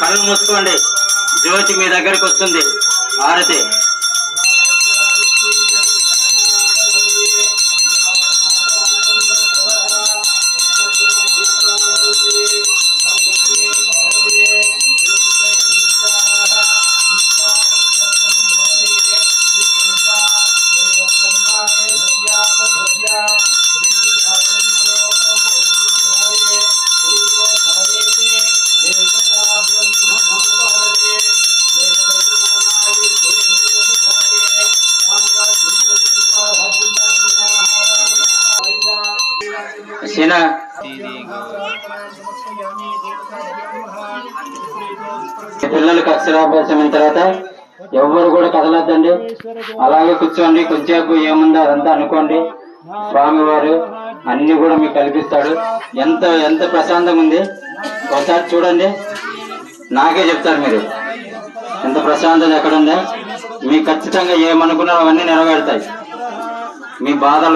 కళ్ళు మూసుకోండి. జ్యోతి మీ దగ్గరికి వస్తుంది. హారతి పిల్లలకి అక్షరాభ్యాసం అయిన తర్వాత ఎవరు కూడా కదలొద్దండి. అలాగే కూర్చోండి. కొంచెంసేపు ఏముందో అదంతా అనుకోండి. స్వామివారు అన్ని కూడా మీకు కల్పిస్తాడు. ఎంత ఎంత ప్రశాంతంగా ఉంది ఒకసారి చూడండి. నాకే చెప్తారు మీరు ఎంత ప్రశాంతత ఎక్కడుందో. మీకు ఖచ్చితంగా ఏమనుకున్నారో అవన్నీ నెరవేరుతాయి. మీ బాధలు